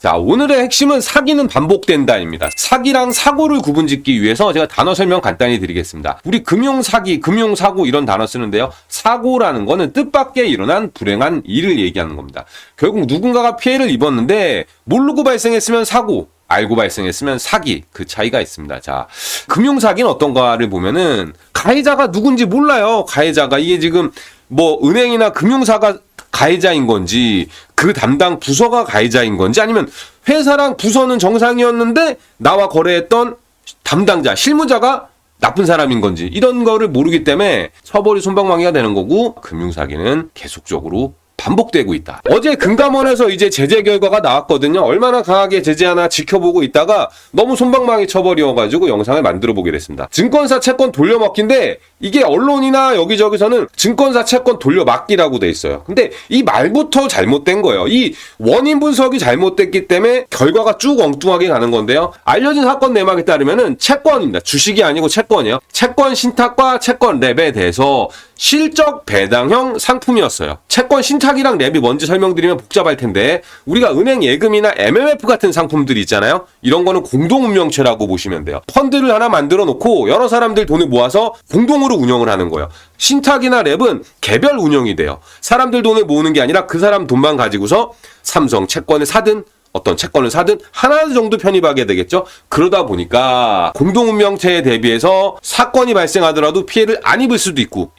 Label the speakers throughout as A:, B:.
A: 자, 오늘의 핵심은 사기는 반복된다입니다. 사기랑 사고를 구분짓기 위해서 제가 단어 설명 간단히 드리겠습니다. 우리 금융사기, 금융사고 이런 단어 쓰는데요. 사고라는 거는 뜻밖의 일어난 불행한 일을 얘기하는 겁니다. 결국 누군가가 피해를 입었는데 모르고 발생했으면 사고, 알고 발생했으면 사기, 그 차이가 있습니다. 자, 금융사기는 어떤가를 보면은 가해자가 누군지 몰라요. 가해자가 이게 지금 뭐 은행이나 금융사가 가해자인 건지 그 담당 부서가 가해자인 건지 아니면 회사랑 부서는 정상이었는데 나와 거래했던 담당자, 실무자가 나쁜 사람인 건지 이런 거를 모르기 때문에 처벌이 솜방망이가 되는 거고 금융사기는 계속적으로 반복되고 있다. 어제 금감원에서 이제 제재 결과가 나왔거든요. 얼마나 강하게 제재하나 지켜보고 있다가 너무 솜방망이 처벌이어가지고 영상을 만들어 보게 됐습니다. 증권사 채권 돌려막기인데 이게 언론이나 여기저기서는 증권사 채권 돌려막기라고 돼 있어요. 근데 이 말부터 잘못된 거예요. 이 원인 분석이 잘못됐기 때문에 결과가 쭉 엉뚱하게 가는 건데요. 알려진 사건 내막에 따르면은 채권입니다. 주식이 아니고 채권이에요. 채권 신탁과 채권 랩에 대해서 실적 배당형 상품이었어요. 채권 신탁이랑 랩이 뭔지 설명드리면 복잡할 텐데 우리가 은행 예금이나 MMF 같은 상품들이 있잖아요. 이런 거는 공동운명체라고 보시면 돼요. 펀드를 하나 만들어 놓고 여러 사람들 돈을 모아서 공동으로 운영을 하는 거예요. 신탁이나 랩은 개별 운영이 돼요. 사람들 돈을 모으는 게 아니라 그 사람 돈만 가지고서 삼성 채권을 사든 어떤 채권을 사든 하나 정도 편입하게 되겠죠. 그러다 보니까 공동운명체에 대비해서 사건이 발생하더라도 피해를 안 입을 수도 있고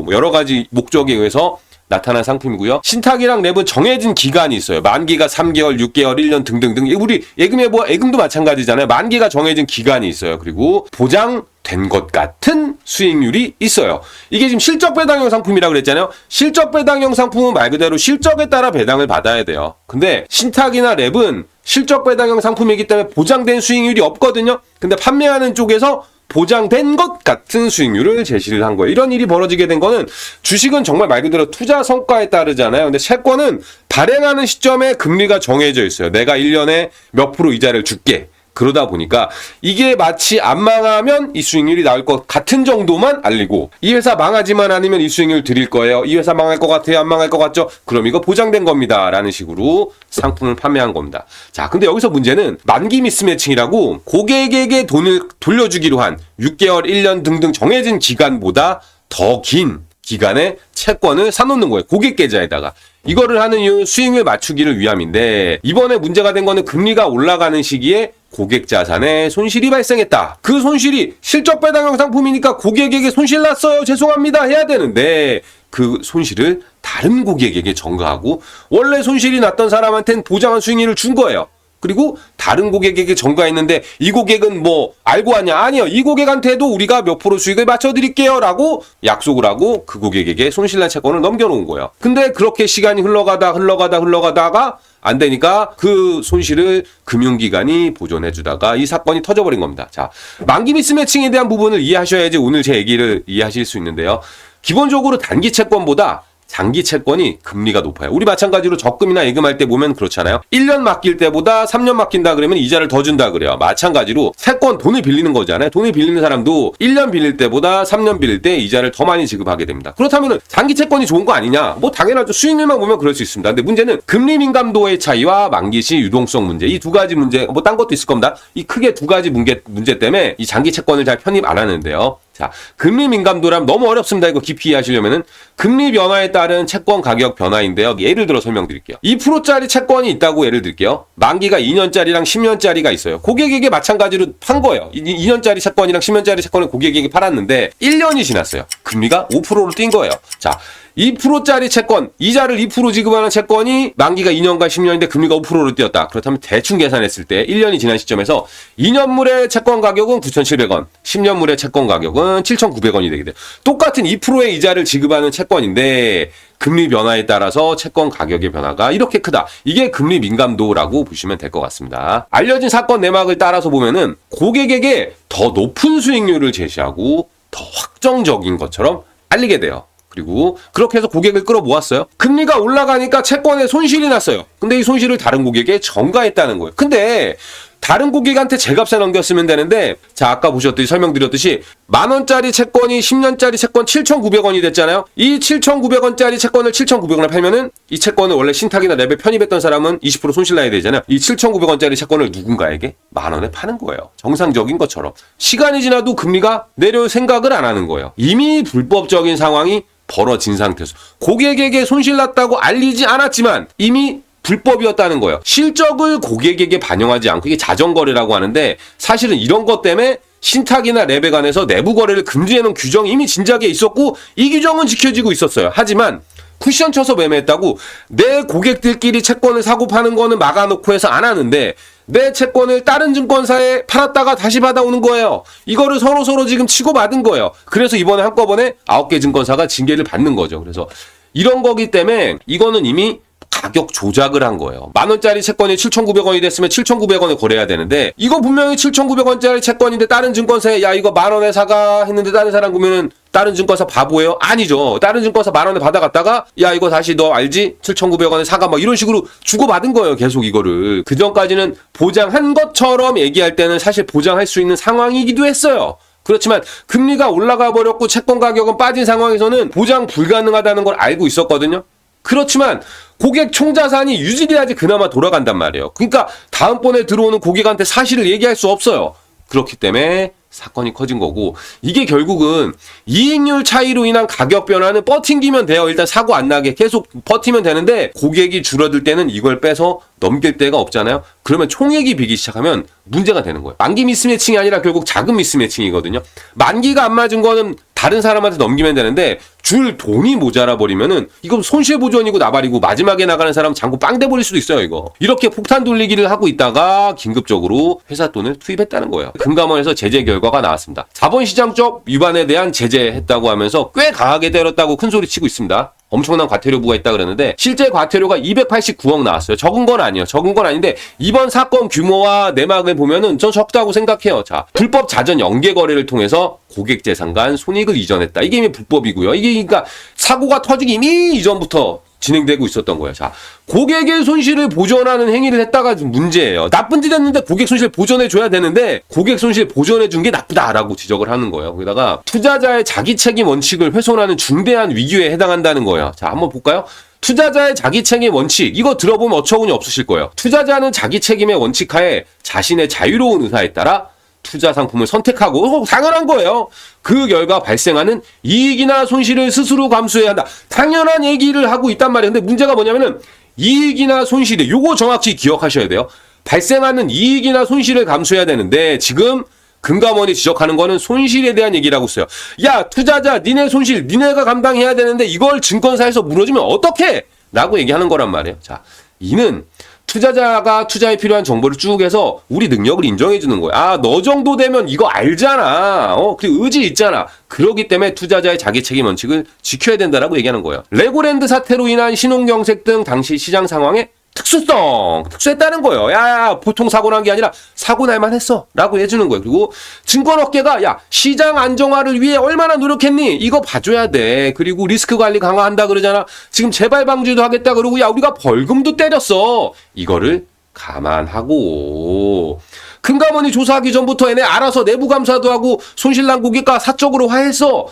A: 뭐 여러 가지 목적에 의해서 나타난 상품이고요. 신탁이랑 랩은 정해진 기간이 있어요. 만기가 3개월, 6개월, 1년 등등등. 우리 예금에 뭐 예금도 마찬가지잖아요. 만기가 정해진 기간이 있어요. 그리고 보장된 것 같은 수익률이 있어요. 이게 지금 실적 배당형 상품이라고 그랬잖아요. 실적 배당형 상품은 말 그대로 실적에 따라 배당을 받아야 돼요. 근데 신탁이나 랩은 실적 배당형 상품이기 때문에 보장된 수익률이 없거든요. 근데 판매하는 쪽에서 보장된 것 같은 수익률을 제시를 한 거예요. 이런 일이 벌어지게 된 거는 주식은 정말 말 그대로 투자 성과에 따르잖아요. 근데 채권은 발행하는 시점에 금리가 정해져 있어요. 내가 1년에 몇 프로 이자를 줄게. 그러다 보니까 이게 마치 안 망하면 이 수익률이 나올 것 같은 정도만 알리고 이 회사 망하지만 않으면 이 수익률 드릴 거예요. 이 회사 망할 것 같아요? 안 망할 것 같죠? 그럼 이거 보장된 겁니다. 라는 식으로 상품을 판매한 겁니다. 자, 근데 여기서 문제는 만기 미스매칭이라고 고객에게 돈을 돌려주기로 한 6개월, 1년 등등 정해진 기간보다 더 긴 기간에 채권을 사놓는 거예요. 고객 계좌에다가. 이거를 하는 이유는 수익률 맞추기를 위함인데 이번에 문제가 된 거는 금리가 올라가는 시기에 고객 자산에 손실이 발생했다. 그 손실이 실적 배당형 상품이니까 고객에게 손실 났어요. 죄송합니다. 해야 되는데 그 손실을 다른 고객에게 전가하고 원래 손실이 났던 사람한테는 보장한 수익률을 준 거예요. 그리고 다른 고객에게 전가했는데 이 고객은 뭐 알고 하냐? 아니요. 이 고객한테도 우리가 몇 프로 수익을 맞춰드릴게요 라고 약속을 하고 그 고객에게 손실난 채권을 넘겨놓은 거예요. 근데 그렇게 시간이 흘러가다가 안 되니까 그 손실을 금융기관이 보존해주다가 이 사건이 터져버린 겁니다. 자, 만기 미스매칭에 대한 부분을 이해하셔야지 오늘 제 얘기를 이해하실 수 있는데요. 기본적으로 단기 채권보다 장기 채권이 금리가 높아요. 우리 마찬가지로 적금이나 예금할 때 보면 그렇잖아요. 1년 맡길 때보다 3년 맡긴다 그러면 이자를 더 준다 그래요. 마찬가지로 채권 돈을 빌리는 거잖아요. 돈을 빌리는 사람도 1년 빌릴 때보다 3년 빌릴 때 이자를 더 많이 지급하게 됩니다. 그렇다면 장기 채권이 좋은 거 아니냐? 뭐 당연하죠. 수익률만 보면 그럴 수 있습니다. 근데 문제는 금리 민감도의 차이와 만기 시 유동성 문제. 이 두 가지 문제, 뭐 딴 것도 있을 겁니다. 이 크게 두 가지 문제 때문에 이 장기 채권을 잘 편입 안 하는데요. 자, 금리 민감도라면 너무 어렵습니다. 이거 깊이 이해하시려면은 금리 변화에 따른 채권 가격 변화인데요. 예를 들어 설명드릴게요. 2%짜리 채권이 있다고 예를 들게요. 만기가 2년짜리랑 10년짜리가 있어요. 고객에게 마찬가지로 판 거예요. 2년짜리 채권이랑 10년짜리 채권을 고객에게 팔았는데 1년이 지났어요. 금리가 5%로 뛴 거예요. 자, 2%짜리 채권, 이자를 2% 지급하는 채권이 만기가 2년과 10년인데 금리가 5%로 뛰었다. 그렇다면 대충 계산했을 때 1년이 지난 시점에서 2년물의 채권 가격은 9,700원, 10년물의 채권 가격은 7,900원이 되게 돼요. 똑같은 2%의 이자를 지급하는 채권인데 금리 변화에 따라서 채권 가격의 변화가 이렇게 크다. 이게 금리 민감도라고 보시면 될 것 같습니다. 알려진 사건 내막을 따라서 보면은 고객에게 더 높은 수익률을 제시하고 더 확정적인 것처럼 알리게 돼요. 그리고 그렇게 해서 고객을 끌어모았어요. 금리가 올라가니까 채권에 손실이 났어요. 근데 이 손실을 다른 고객에 전가했다는 거예요. 근데 다른 고객한테 제값에 넘겼으면 되는데, 자, 아까 보셨듯이 설명드렸듯이 만원짜리 채권이 10년짜리 채권 7,900원이 됐잖아요. 이 7,900원짜리 채권을 7,900원에 팔면은 이 채권을 원래 신탁이나 랩에 편입했던 사람은 20% 손실 나야 되잖아요. 이 7,900원짜리 채권을 누군가에게 만원에 파는 거예요. 정상적인 것처럼. 시간이 지나도 금리가 내려올 생각을 안 하는 거예요. 이미 불법적인 상황이 벌어진 상태에서 고객에게 손실 났다고 알리지 않았지만 이미 불법이었다는 거예요. 실적을 고객에게 반영하지 않고, 이게 자전거래라고 하는데 사실은 이런 것 때문에 신탁이나 랩에 관해서 내부 거래를 금지해놓은 규정이 이미 진작에 있었고 이 규정은 지켜지고 있었어요. 하지만 쿠션 쳐서 매매했다고 내 고객들끼리 채권을 사고 파는 거는 막아놓고 해서 안 하는데 내 채권을 다른 증권사에 팔았다가 다시 받아오는 거예요. 이거를 서로 지금 치고받은 거예요. 그래서 이번에 한꺼번에 9개 증권사가 징계를 받는 거죠. 그래서 이런 거기 때문에 이거는 이미 가격 조작을 한 거예요. 만원짜리 채권이 7,900원이 됐으면 7,900원에 거래해야 되는데 이거 분명히 7,900원짜리 채권인데 다른 증권사에 야 이거 만원에 사가 했는데 다른 사람 보면은 다른 증권사 바보예요? 아니죠. 다른 증권사 만원에 받아갔다가 야 이거 다시 너 알지? 7,900원에 사가 막 이런 식으로 주고받은 거예요. 계속 이거를. 그전까지는 보장한 것처럼 얘기할 때는 사실 보장할 수 있는 상황이기도 했어요. 그렇지만 금리가 올라가 버렸고 채권 가격은 빠진 상황에서는 보장 불가능하다는 걸 알고 있었거든요. 그렇지만 고객 총자산이 유지돼야지 그나마 돌아간단 말이에요. 그러니까 다음번에 들어오는 고객한테 사실을 얘기할 수 없어요. 그렇기 때문에 사건이 커진 거고, 이게 결국은 이익률 차이로 인한 가격 변화는 버팅기면 돼요. 일단 사고 안 나게 계속 버티면 되는데 고객이 줄어들 때는 이걸 빼서 넘길 데가 없잖아요. 그러면 총액이 비기 시작하면 문제가 되는 거예요. 만기 미스매칭이 아니라 결국 자금 미스매칭이거든요. 만기가 안 맞은 거는 다른 사람한테 넘기면 되는데 줄 돈이 모자라 버리면은 이건 손실보전이고 나발이고 마지막에 나가는 사람 장고 빵 돼버릴 수도 있어요. 이거 이렇게 폭탄 돌리기를 하고 있다가 긴급적으로 회사 돈을 투입했다는 거예요. 금감원에서 제재 결과가 나왔습니다. 자본시장법 위반에 대한 제재했다고 하면서 꽤 강하게 때렸다고 큰소리 치고 있습니다. 엄청난 과태료부가 있다 그랬는데 실제 과태료가 289억 나왔어요. 적은 건 아니에요. 적은 건 아닌데 이번 사건 규모와 내막을 보면은 전 적다고 생각해요. 자, 불법 자전 연계 거래를 통해서 고객 재산 간 손익을 이전했다. 이게 이미 불법이고요. 이게 그러니까 사고가 터지기 이미 이전부터 진행되고 있었던 거예요. 자, 고객의 손실을 보전하는 행위를 했다가 문제예요. 나쁜 짓 했는데 고객 손실 보전해줘야 되는데 고객 손실 보전해준 게 나쁘다라고 지적을 하는 거예요. 거기다가 투자자의 자기 책임 원칙을 훼손하는 중대한 위규에 해당한다는 거예요. 자, 한번 볼까요? 투자자의 자기 책임 원칙, 이거 들어보면 어처구니 없으실 거예요. 투자자는 자기 책임의 원칙 하에 자신의 자유로운 의사에 따라 투자 상품을 선택하고, 당연한 거예요. 그 결과 발생하는 이익이나 손실을 스스로 감수해야 한다. 당연한 얘기를 하고 있단 말이에요. 근데 문제가 뭐냐면은 이익이나 손실이, 요거 정확히 기억하셔야 돼요. 발생하는 이익이나 손실을 감수해야 되는데 지금 금감원이 지적하는 거는 손실에 대한 얘기라고 써요. 야, 투자자, 니네 손실 니네가 감당해야 되는데 이걸 증권사에서 물어주면 어떡해? 라고 얘기하는 거란 말이에요. 자, 이는 투자자가 투자에 필요한 정보를 쭉 해서 우리 능력을 인정해 주는 거야. 아, 너 정도 되면 이거 알잖아. 그리고 의지 있잖아. 그러기 때문에 투자자의 자기 책임 원칙을 지켜야 된다라고 얘기하는 거예요. 레고랜드 사태로 인한 신혼경색 등 당시 시장 상황에 특수했다는 거예요. 야, 보통 사고 난 게 아니라 사고 날만 했어 라고 해주는 거예요. 그리고 증권업계가 야, 시장 안정화를 위해 얼마나 노력했니? 이거 봐줘야 돼. 그리고 리스크 관리 강화한다 그러잖아. 지금 재발 방지도 하겠다 그러고 야, 우리가 벌금도 때렸어. 이거를 감안하고 금감원이 조사하기 전부터 얘네 알아서 내부 감사도 하고 손실난 고객과 사적으로 화해했어.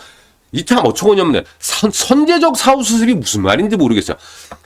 A: 이 참 어처구니 없네. 선제적 사후 수습이 무슨 말인지 모르겠어요.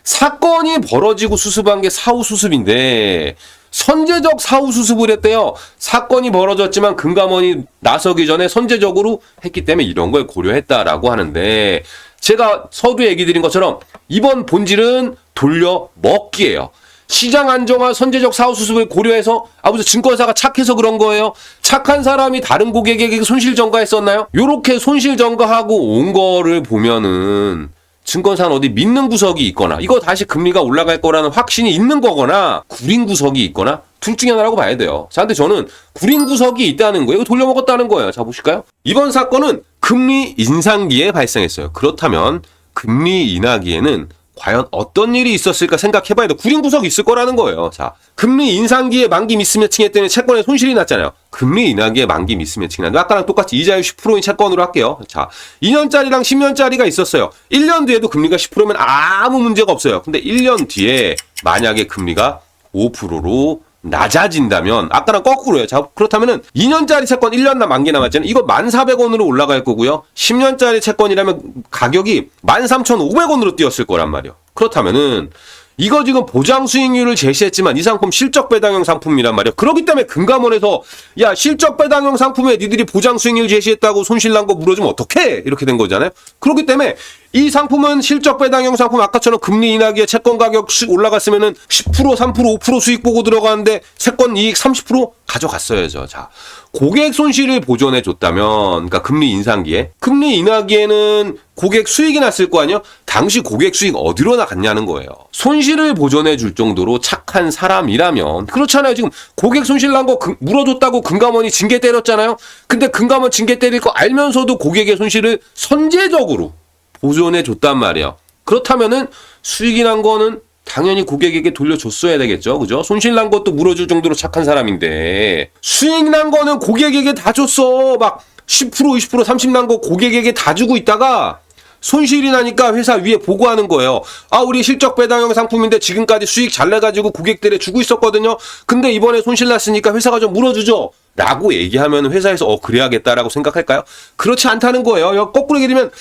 A: 사건이 벌어지고 수습한 게 사후 수습인데 선제적 사후 수습을 했대요. 사건이 벌어졌지만 금감원이 나서기 전에 선제적으로 했기 때문에 이런 걸 고려했다라고 하는데, 제가 서두에 얘기 드린 것처럼 이번 본질은 돌려 먹기예요. 시장 안정화 선제적 사후 수습을 고려해서 무슨 증권사가 착해서 그런 거예요? 착한 사람이 다른 고객에게 손실 전가했었나요? 요렇게 손실 전가하고 온 거를 보면은 증권사는 어디 믿는 구석이 있거나 이거 다시 금리가 올라갈 거라는 확신이 있는 거거나 구린 구석이 있거나 둘 중에 하나라고 봐야 돼요. 자, 근데 저는 구린 구석이 있다는 거예요. 이거 돌려먹었다는 거예요. 자, 보실까요? 이번 사건은 금리 인상기에 발생했어요. 그렇다면 금리 인하기에는 과연 어떤 일이 있었을까 생각해봐야 돼. 구린 구석이 있을 거라는 거예요. 자, 금리 인상기에 만기 미스매칭 했더니 채권에 손실이 났잖아요. 금리 인하기에 만기 미스매칭 났는데 아까랑 똑같이 이자율 10%인 채권으로 할게요. 자, 2년짜리랑 10년짜리가 있었어요. 1년 뒤에도 금리가 10%면 아무 문제가 없어요. 근데 1년 뒤에 만약에 금리가 5%로 낮아진다면 아까랑 거꾸로요. 자, 그렇다면은 2년짜리 채권 1년 만기 남았잖아요. 이거 1,400원으로 올라갈 거고요. 10년짜리 채권이라면 가격이 13,500원으로 뛰었을 거란 말이에요. 그렇다면은 이거 지금 보장 수익률을 제시했지만 이 상품 실적 배당형 상품이란 말이에요. 그렇기 때문에 금감원에서 야 실적 배당형 상품에 니들이 보장 수익률 제시했다고 손실난 거 물어주면 어떡해? 이렇게 된 거잖아요. 그렇기 때문에 이 상품은 실적 배당형 상품 아까처럼 금리 인하기에 채권 가격 올라갔으면은 10%, 3%, 5% 수익 보고 들어가는데 채권 이익 30% 가져갔어야죠. 자, 고객 손실을 보존해 줬다면, 그러니까 금리 인상기에 금리 인하기에는 고객 수익이 났을 거 아니에요? 당시 고객 수익 어디로 나갔냐는 거예요. 손실을 보존해 줄 정도로 착한 사람이라면 그렇잖아요. 지금 고객 손실 난 거 물어줬다고 금감원이 징계 때렸잖아요. 근데 금감원 징계 때릴 거 알면서도 고객의 손실을 선제적으로 보존해 줬단 말이에요. 그렇다면은 수익이 난 거는 당연히 고객에게 돌려줬어야 되겠죠. 그죠? 손실 난 것도 물어줄 정도로 착한 사람인데 수익 난 거는 고객에게 다 줬어. 막 10%, 20%, 30% 난 거 고객에게 다 주고 있다가 손실이 나니까 회사 위에 보고하는 거예요. 아, 우리 실적 배당형 상품인데 지금까지 수익 잘 내가지고 고객들에 주고 있었거든요. 근데 이번에 손실 났으니까 회사가 좀 물어주죠. 라고 얘기하면 회사에서 그래야겠다라고 생각할까요? 그렇지 않다는 거예요. 거꾸로 얘기하면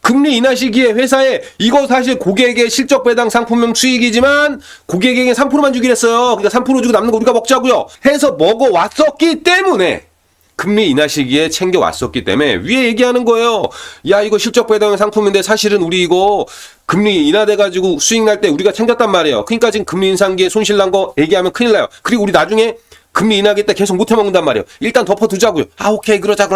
A: 금리 인하 시기에 회사에 이거 사실 고객의 실적 배당 상품명 수익이지만 고객에게 3%만 주기로 했어요. 그러니까 3% 주고 남는 거 우리가 먹자고요. 해서 먹어왔었기 때문에 금리 인하 시기에 챙겨왔었기 때문에 위에 얘기하는 거예요. 야, 이거 실적 배당 상품인데 사실은 우리 이거 금리 인하돼가지고 수익 날 때 우리가 챙겼단 말이에요. 그러니까 지금 금리 인상기에 손실 난 거 얘기하면 큰일 나요. 그리고 우리 나중에 금리 인하기 때 계속 못 해먹는단 말이에요. 일단 덮어두자고요. 아, 오케이, 그러자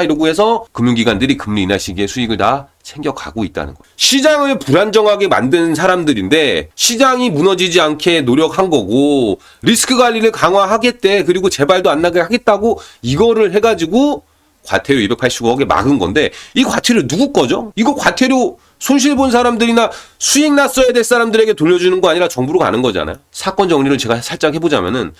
A: 이러고 해서 금융기관들이 금리 인하 시기에 수익을 다 챙겨가고 있다는 거예요. 시장을 불안정하게 만든 사람들인데 시장이 무너지지 않게 노력한 거고 리스크 관리를 강화하겠대. 그리고 재발도 안 나게 하겠다고 이거를 해가지고 과태료 280억에 막은 건데 이 과태료 누구 거죠? 이거 과태료 손실 본 사람들이나 수익 났어야 될 사람들에게 돌려주는 거 아니라 정부로 가는 거잖아요. 사건 정리를 제가 살짝 해보자면은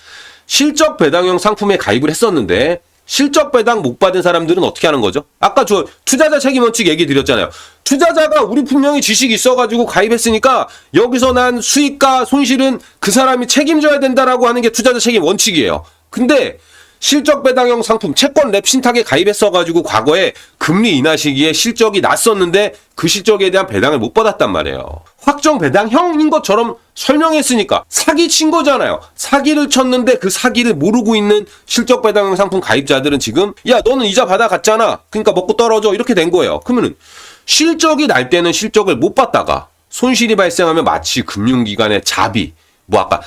A: 실적 배당형 상품에 가입을 했었는데 실적 배당 못 받은 사람들은 어떻게 하는 거죠? 아까 저 투자자 책임 원칙 얘기 드렸잖아요. 투자자가 우리 분명히 지식이 있어가지고 가입했으니까 여기서 난 수익과 손실은 그 사람이 책임져야 된다라고 하는 게 투자자 책임 원칙이에요. 근데 실적 배당형 상품 채권 랩 신탁에 가입했어가지고 과거에 금리 인하 시기에 실적이 났었는데 그 실적에 대한 배당을 못 받았단 말이에요. 확정 배당형인 것처럼 설명했으니까 사기 친 거잖아요. 사기를 쳤는데 그 사기를 모르고 있는 실적 배당형 상품 가입자들은 지금 야, 너는 이자 받아갔잖아. 그러니까 먹고 떨어져. 이렇게 된 거예요. 그러면은 실적이 날 때는 실적을 못 받다가 손실이 발생하면 마치 금융기관의 자비, 아까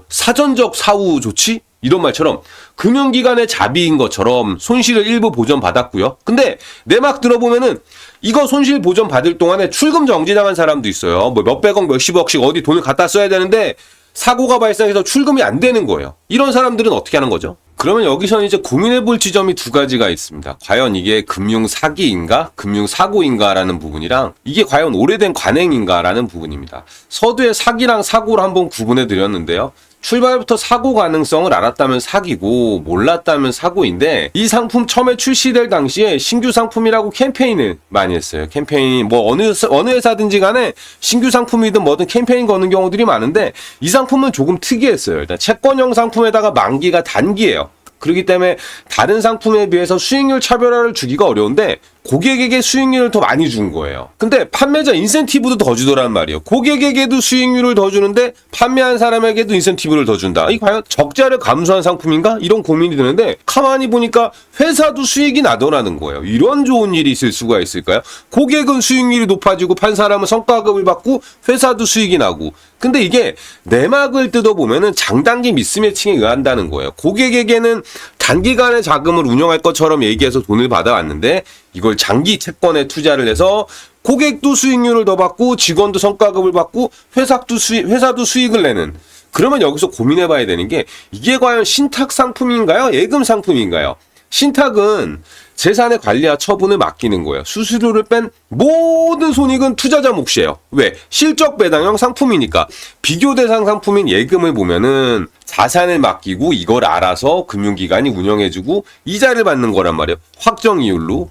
A: 사전적 사후 조치? 이런 말처럼 금융기관의 자비인 것처럼 손실을 일부 보전받았고요. 근데 내막 들어보면은 이거 손실 보전 받을 동안에 출금 정지당한 사람도 있어요. 몇백억, 몇십억씩 어디 돈을 갖다 써야 되는데 사고가 발생해서 출금이 안 되는 거예요. 이런 사람들은 어떻게 하는 거죠? 그러면 여기서는 이제 고민해 볼 지점이 두 가지가 있습니다. 과연 이게 금융 사기인가, 금융 사고인가라는 부분이랑 이게 과연 오래된 관행인가라는 부분입니다. 서두에 사기랑 사고를 한번 구분해 드렸는데요. 출발부터 사고 가능성을 알았다면 사기고 몰랐다면 사고인데 이 상품 처음에 출시될 당시에 신규 상품이라고 캠페인을 많이 했어요. 캠페인 어느 회사든지 간에 신규 상품이든 뭐든 캠페인 거는 경우들이 많은데 이 상품은 조금 특이했어요. 일단 채권형 상품에다가 만기가 단기예요. 그렇기 때문에 다른 상품에 비해서 수익률 차별화를 주기가 어려운데 고객에게 수익률을 더 많이 준 거예요. 근데 판매자 인센티브도 더 주더란 말이에요. 고객에게도 수익률을 더 주는데 판매한 사람에게도 인센티브를 더 준다. 이 과연 적자를 감수한 상품인가? 이런 고민이 드는데 가만히 보니까 회사도 수익이 나더라는 거예요. 이런 좋은 일이 있을 수가 있을까요? 고객은 수익률이 높아지고 판 사람은 성과급을 받고 회사도 수익이 나고. 근데 이게 내막을 뜯어보면은 장단기 미스매칭에 의한다는 거예요. 고객에게는 단기간의 자금을 운영할 것처럼 얘기해서 돈을 받아왔는데 이걸 장기 채권에 투자를 해서 고객도 수익률을 더 받고 직원도 성과급을 받고 회사도 수익을 내는. 그러면 여기서 고민해봐야 되는 게 이게 과연 신탁 상품인가요? 예금 상품인가요? 신탁은 재산의 관리와 처분을 맡기는 거예요. 수수료를 뺀 모든 손익은 투자자 몫이에요. 왜? 실적 배당형 상품이니까. 비교 대상 상품인 예금을 보면은 자산을 맡기고 이걸 알아서 금융기관이 운영해주고 이자를 받는 거란 말이에요. 확정 이율로.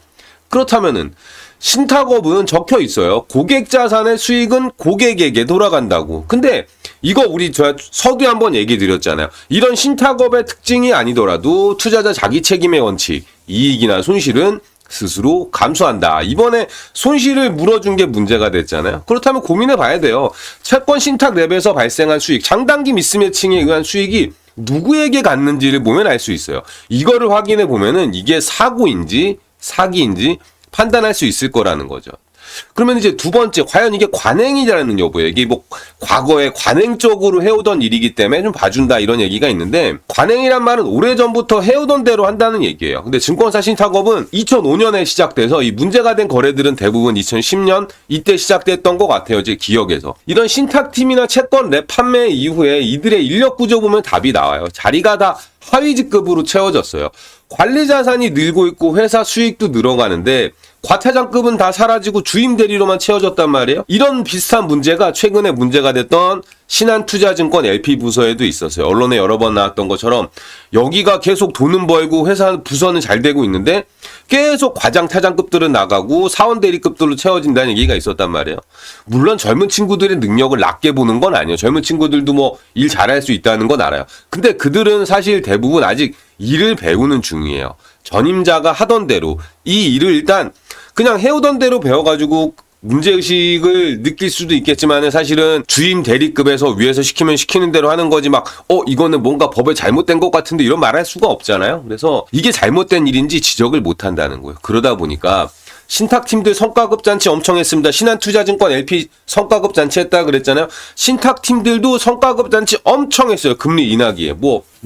A: 그렇다면은 신탁업은 적혀 있어요. 고객 자산의 수익은 고객에게 돌아간다고. 근데 이거 우리 서두에 한번 얘기 드렸잖아요. 이런 신탁업의 특징이 아니더라도 투자자 자기 책임의 원칙, 이익이나 손실은 스스로 감수한다. 이번에 손실을 물어준 게 문제가 됐잖아요. 그렇다면 고민해 봐야 돼요. 채권 신탁 랩에서 발생한 수익, 장단기 미스매칭에 의한 수익이 누구에게 갔는지를 보면 알 수 있어요. 이거를 확인해 보면은 이게 사고인지 사기인지 판단할 수 있을 거라는 거죠. 그러면 이제 두 번째, 과연 이게 관행이라는 여부예요. 이게 뭐 과거에 관행적으로 해오던 일이기 때문에 좀 봐준다 이런 얘기가 있는데, 관행이란 말은 오래전부터 해오던 대로 한다는 얘기예요. 근데 증권사 신탁업은 2005년에 시작돼서 이 문제가 된 거래들은 대부분 2010년 이때 시작됐던 것 같아요. 제 기억에서. 이런 신탁팀이나 채권 랩 판매 이후에 이들의 인력 구조 보면 답이 나와요. 자리가 다 하위직급으로 채워졌어요. 관리 자산이 늘고 있고 회사 수익도 늘어가는데 과차장급은 다 사라지고 주임 대리로만 채워졌단 말이에요. 이런 비슷한 문제가 최근에 문제가 됐던 신한투자증권 LP 부서에도 있었어요. 언론에 여러 번 나왔던 것처럼 여기가 계속 돈은 벌고 회사 부서는 잘 되고 있는데 계속 과장 차장급들은 나가고 사원 대리급들로 채워진다는 얘기가 있었단 말이에요. 물론 젊은 친구들의 능력을 낮게 보는 건 아니에요. 젊은 친구들도 뭐 일 잘할 수 있다는 건 알아요. 근데 그들은 사실 대부분 아직 일을 배우는 중이에요. 전임자가 하던 대로 이 일을 일단 그냥 해오던 대로 배워가지고 문제의식을 느낄 수도 있겠지만 사실은 주임 대리급에서 위에서 시키면 시키는 대로 하는 거지 막 이거는 뭔가 법에 잘못된 것 같은데 이런 말 할 수가 없잖아요. 그래서 이게 잘못된 일인지 지적을 못 한다는 거예요. 그러다 보니까 신탁팀들 성과급 잔치 엄청 했습니다. 신한투자증권 LP 성과급 잔치 했다 그랬잖아요. 신탁팀들도 성과급 잔치 엄청 했어요. 금리 인하기에.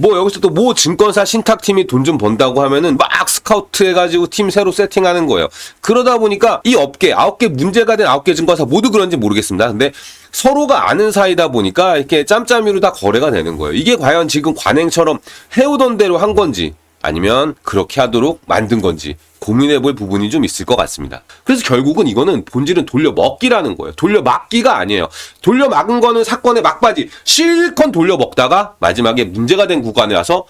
A: 여기서 또 증권사 신탁팀이 돈 좀 번다고 하면은 막 스카우트 해가지고 팀 새로 세팅하는 거예요. 그러다 보니까 이 업계, 9개 문제가 된 9개 증권사 모두 그런지 모르겠습니다. 근데 서로가 아는 사이다 보니까 이렇게 짬짬이로 다 거래가 되는 거예요. 이게 과연 지금 관행처럼 해오던 대로 한 건지 아니면 그렇게 하도록 만든 건지 고민해 볼 부분이 좀 있을 것 같습니다. 그래서 결국은 이거는 본질은 돌려먹기라는 거예요. 돌려막기가 아니에요. 돌려막은 거는 사건의 막바지 실컷 돌려먹다가 마지막에 문제가 된 구간에 와서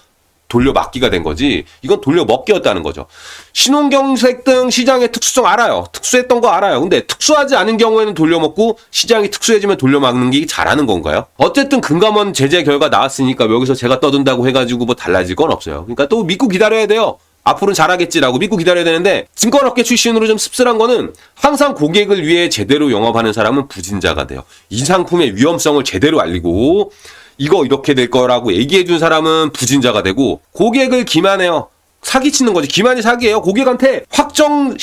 A: 돌려막기가 된 거지, 이건 돌려먹기였다는 거죠. 신혼경색 등 시장의 특수성 알아요. 특수했던 거 알아요. 근데 특수하지 않은 경우에는 돌려먹고 시장이 특수해지면 돌려막는 게 잘하는 건가요? 어쨌든 금감원 제재 결과 나왔으니까 여기서 제가 떠든다고 해가지고 뭐 달라질 건 없어요. 그러니까 또 믿고 기다려야 돼요. 앞으로는 잘하겠지라고 믿고 기다려야 되는데, 증권업계 출신으로 좀 씁쓸한 거는 항상 고객을 위해 제대로 영업하는 사람은 부진자가 돼요. 이 상품의 위험성을 제대로 알리고 이거 이렇게 될 거라고 얘기해 준 사람은 부진자가 되고, 고객을 기만해요. 사기치는 거지. 기만이 사기예요. 고객한테 확정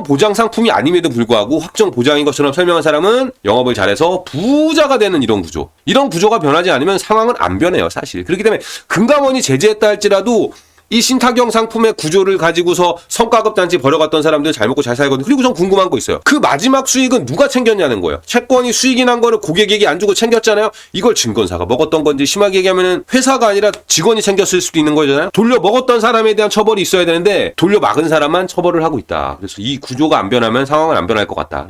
A: 보장 상품이 아님에도 불구하고 확정 보장인 것처럼 설명한 사람은 영업을 잘해서 부자가 되는 이런 구조. 이런 구조가 변하지 않으면 상황은 안 변해요, 사실. 그렇기 때문에 금감원이 제재했다 할지라도 이 신탁형 상품의 구조를 가지고서 성과급 단지 벌여갔던 사람들 잘 먹고 잘 살거든요. 그리고 전 궁금한 거 있어요. 그 마지막 수익은 누가 챙겼냐는 거예요. 채권이 수익이 난 거를 고객에게 안 주고 챙겼잖아요. 이걸 증권사가 먹었던 건지, 심하게 얘기하면은 회사가 아니라 직원이 챙겼을 수도 있는 거잖아요. 돌려 먹었던 사람에 대한 처벌이 있어야 되는데 돌려 막은 사람만 처벌을 하고 있다. 그래서 이 구조가 안 변하면 상황은 안 변할 것 같다.